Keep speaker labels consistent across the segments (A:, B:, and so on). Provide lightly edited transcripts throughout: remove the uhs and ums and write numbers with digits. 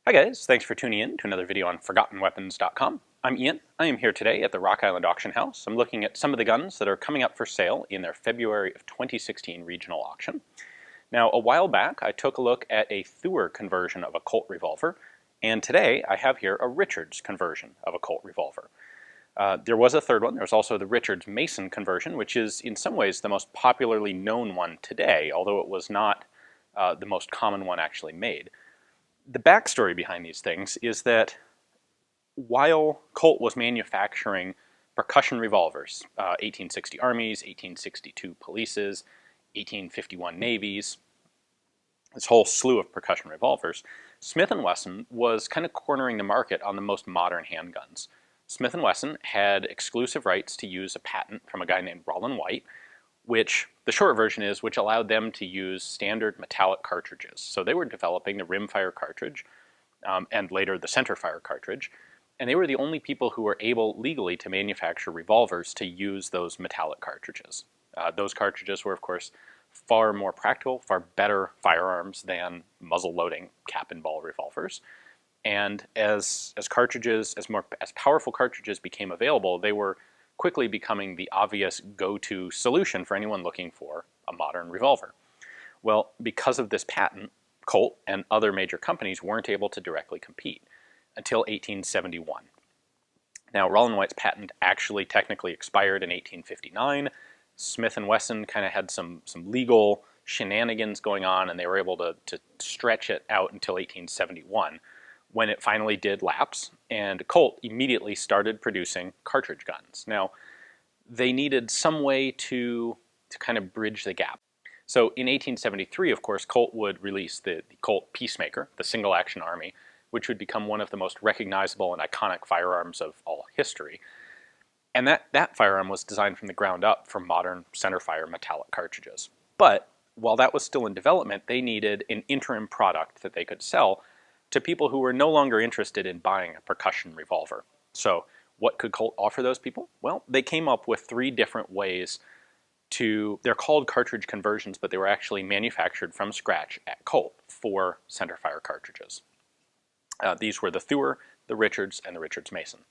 A: Hi guys, thanks for tuning in to another video on ForgottenWeapons.com. I'm Ian. I am here today at the Rock Island Auction House. I'm looking at some of the guns that are coming up for sale in their February of 2016 regional auction. Now, a while back, I took a look at a Thuer conversion of a Colt revolver, and today I have here a Richards conversion of a Colt revolver. There was a third one. There's also the Richards Mason conversion, which is in some ways the most popularly known one today, although it was not the most common one actually made. The backstory behind these things is that while Colt was manufacturing percussion revolvers, 1860 Armies, 1862 Polices, 1851 Navies, this whole slew of percussion revolvers, Smith & Wesson was kind of cornering the market on the most modern handguns. Smith & Wesson had exclusive rights to use a patent from a guy named Rollin, which the short version is which allowed them to use standard metallic cartridges. So they were developing the rimfire cartridge and later the centerfire cartridge, and they were the only people who were able legally to manufacture revolvers to use those metallic cartridges. Those cartridges were, of course, far more practical, far better firearms than muzzle-loading cap-and-ball revolvers. And as powerful cartridges became available, they were quickly becoming the obvious go-to solution for anyone looking for a modern revolver. Well, because of this patent, Colt and other major companies weren't able to directly compete until 1871. Now, Rollin White's patent actually technically expired in 1859. Smith & Wesson kind of had some legal shenanigans going on, and they were able to stretch it out until 1871, when it finally did lapse, and Colt immediately started producing cartridge guns. Now, they needed some way to kind of bridge the gap. So in 1873, of course, Colt would release the Colt Peacemaker, the single-action army, which would become one of the most recognizable and iconic firearms of all history. And that firearm was designed from the ground up for modern centerfire metallic cartridges. But while that was still in development, they needed an interim product that they could sell to people who were no longer interested in buying a percussion revolver. So what could Colt offer those people? Well, they came up with three different ways they're called cartridge conversions, but they were actually manufactured from scratch at Colt for centerfire cartridges. These were the Thuer, the Richards, and the Richards Mason.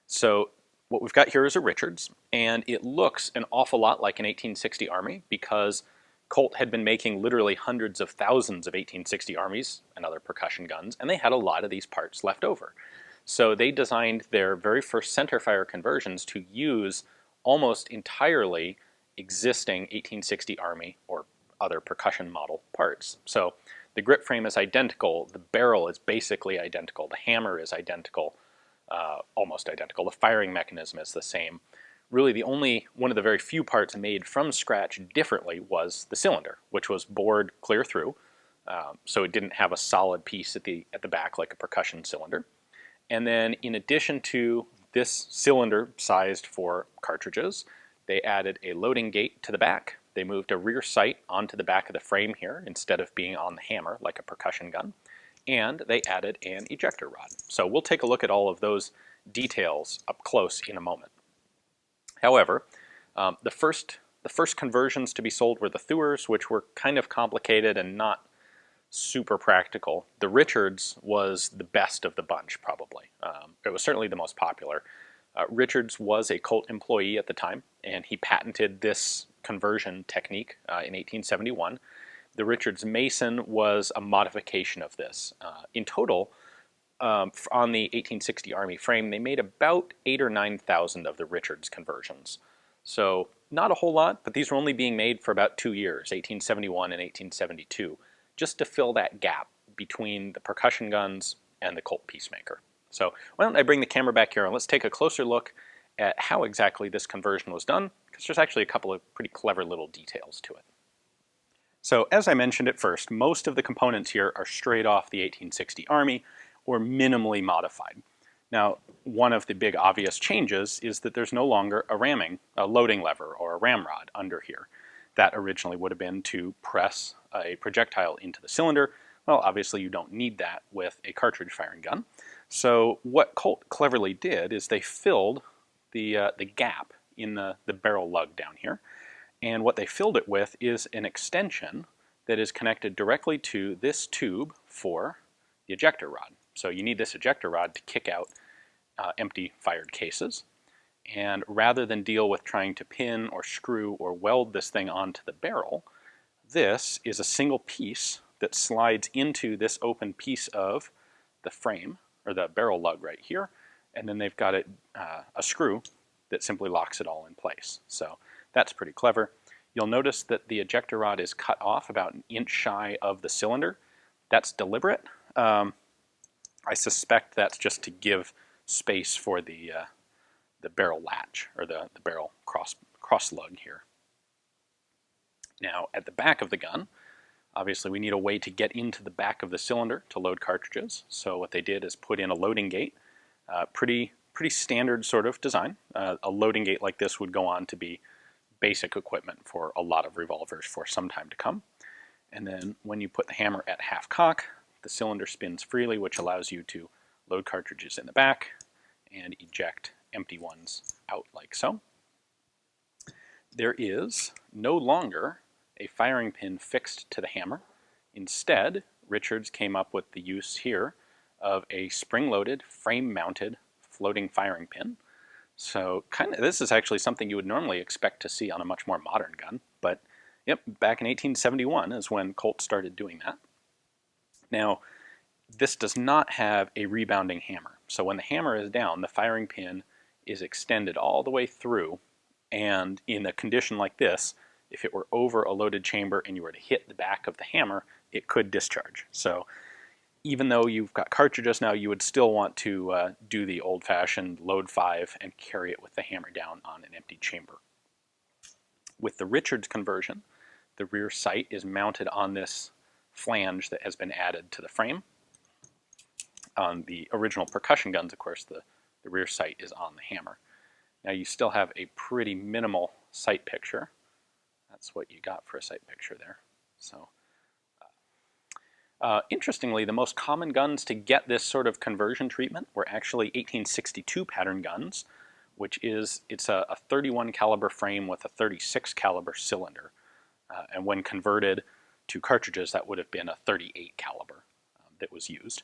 A: So what we've got here is a Richards, and it looks an awful lot like an 1860 Army because Colt had been making literally hundreds of thousands of 1860 Armies and other percussion guns, and they had a lot of these parts left over. So they designed their very first centerfire conversions to use almost entirely existing 1860 Army or other percussion model parts. So the grip frame is identical, the barrel is basically identical, the hammer is identical, almost identical, the firing mechanism is the same. Really, one of the very few parts made from scratch differently was the cylinder, which was bored clear through, so it didn't have a solid piece at the back like a percussion cylinder. And then in addition to this cylinder sized for cartridges, they added a loading gate to the back. They moved a rear sight onto the back of the frame here instead of being on the hammer like a percussion gun. And they added an ejector rod. So we'll take a look at all of those details up close in a moment. However, the first conversions to be sold were the Thuers, which were kind of complicated and not super practical. The Richards was the best of the bunch, probably. It was certainly the most popular. Richards was a Colt employee at the time, and he patented this conversion technique in 1871. The Richards Mason was a modification of this. In total, on the 1860 Army frame, they made about 8,000 or 9,000 of the Richards conversions. So not a whole lot, but these were only being made for about 2 years, 1871 and 1872, just to fill that gap between the percussion guns and the Colt Peacemaker. So why don't I bring the camera back here and let's take a closer look at how exactly this conversion was done, because there's actually a couple of pretty clever little details to it. So as I mentioned at first, most of the components here are straight off the 1860 Army or minimally modified. Now, one of the big obvious changes is that there's no longer a loading lever or a ramrod under here. That originally would have been to press a projectile into the cylinder. Well, obviously you don't need that with a cartridge firing gun. So what Colt cleverly did is they filled the gap in the barrel lug down here, and what they filled it with is an extension that is connected directly to this tube for the ejector rod. So you need this ejector rod to kick out empty fired cases. And rather than deal with trying to pin or screw or weld this thing onto the barrel, this is a single piece that slides into this open piece of the frame, or the barrel lug right here, and then they've got a screw that simply locks it all in place. So that's pretty clever. You'll notice that the ejector rod is cut off about an inch shy of the cylinder. That's deliberate. I suspect that's just to give space for the barrel latch, or the barrel cross lug here. Now, at the back of the gun, obviously we need a way to get into the back of the cylinder to load cartridges. So what they did is put in a loading gate. Pretty standard sort of design. A loading gate like this would go on to be basic equipment for a lot of revolvers for some time to come. And then when you put the hammer at half cock, the cylinder spins freely, which allows you to load cartridges in the back and eject empty ones out like so. There is no longer a firing pin fixed to the hammer. Instead, Richards came up with the use here of a spring-loaded, frame-mounted floating firing pin. So this is actually something you would normally expect to see on a much more modern gun, but yep, back in 1871 is when Colt started doing that. Now, this does not have a rebounding hammer. So when the hammer is down, the firing pin is extended all the way through, and in a condition like this, if it were over a loaded chamber and you were to hit the back of the hammer, it could discharge. So even though you've got cartridges now, you would still want to do the old-fashioned load 5 and carry it with the hammer down on an empty chamber. With the Richards conversion, the rear sight is mounted on this flange that has been added to the frame. On the original percussion guns, of course, the rear sight is on the hammer. Now you still have a pretty minimal sight picture. That's what you got for a sight picture there. So, interestingly, the most common guns to get this sort of conversion treatment were actually 1862 pattern guns, which is, it's a 31 caliber frame with a 36 caliber cylinder. And when converted to cartridges, that would have been a 38 caliber that was used.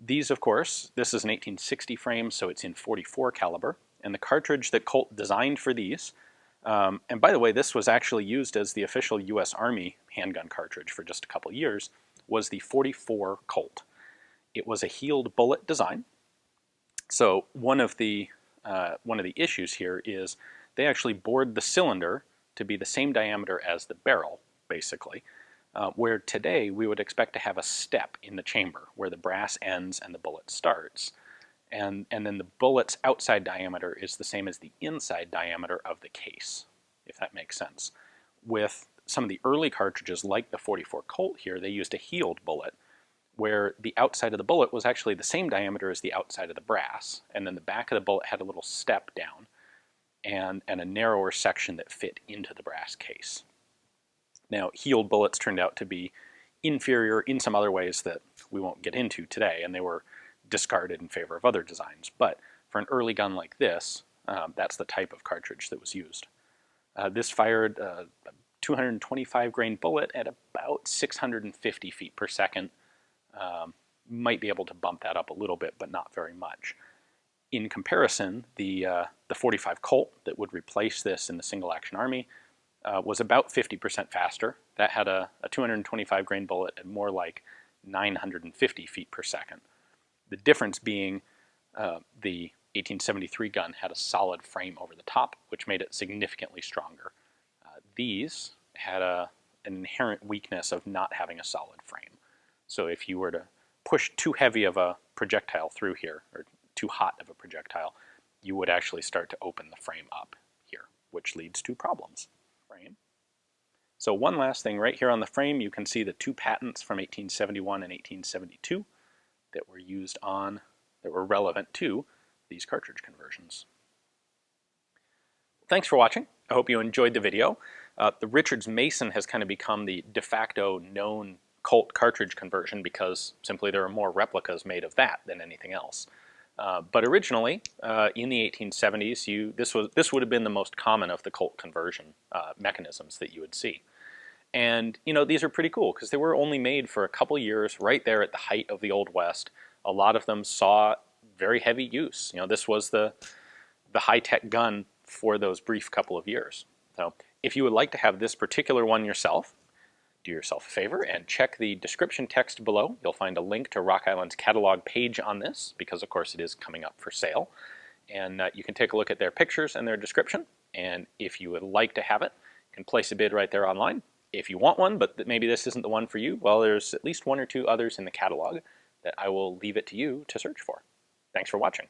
A: These, of course, this is an 1860 frame, so it's in 44 caliber. And the cartridge that Colt designed for these, and by the way, this was actually used as the official U.S. Army handgun cartridge for just a couple years, was the 44 Colt. It was a heeled bullet design. So one of the issues here is they actually bored the cylinder to be the same diameter as the barrel, basically. Where today we would expect to have a step in the chamber where the brass ends and the bullet starts. And then the bullet's outside diameter is the same as the inside diameter of the case, if that makes sense. With some of the early cartridges, like the 44 Colt here, they used a heeled bullet, where the outside of the bullet was actually the same diameter as the outside of the brass, and then the back of the bullet had a little step down, and a narrower section that fit into the brass case. Now, heeled bullets turned out to be inferior in some other ways that we won't get into today, and they were discarded in favor of other designs. But for an early gun like this, that's the type of cartridge that was used. This fired a 225 grain bullet at about 650 feet per second. Might be able to bump that up a little bit, but not very much. In comparison, the 45 Colt that would replace this in the single action army was about 50% faster. That had a 225 grain bullet at more like 950 feet per second. The difference being the 1873 gun had a solid frame over the top, which made it significantly stronger. These had an inherent weakness of not having a solid frame. So if you were to push too heavy of a projectile through here, or too hot of a projectile, you would actually start to open the frame up here, which leads to problems. So one last thing, right here on the frame you can see the two patents from 1871 and 1872 that were used on, that were relevant to these cartridge conversions. Thanks for watching. I hope you enjoyed the video. The Richards Mason has kind of become the de facto known Colt cartridge conversion because simply there are more replicas made of that than anything else. But originally, in the 1870s, this would have been the most common of the Colt conversion mechanisms that you would see. And, you know, these are pretty cool because they were only made for a couple years right there at the height of the Old West. A lot of them saw very heavy use. This was the high-tech gun for those brief couple of years. So if you would like to have this particular one yourself, do yourself a favor and check the description text below. You'll find a link to Rock Island's catalog page on this, because of course it is coming up for sale. And you can take a look at their pictures and their description. And if you would like to have it, you can place a bid right there online. If you want one, but maybe this isn't the one for you, well, there's at least one or two others in the catalog that I will leave it to you to search for. Thanks for watching.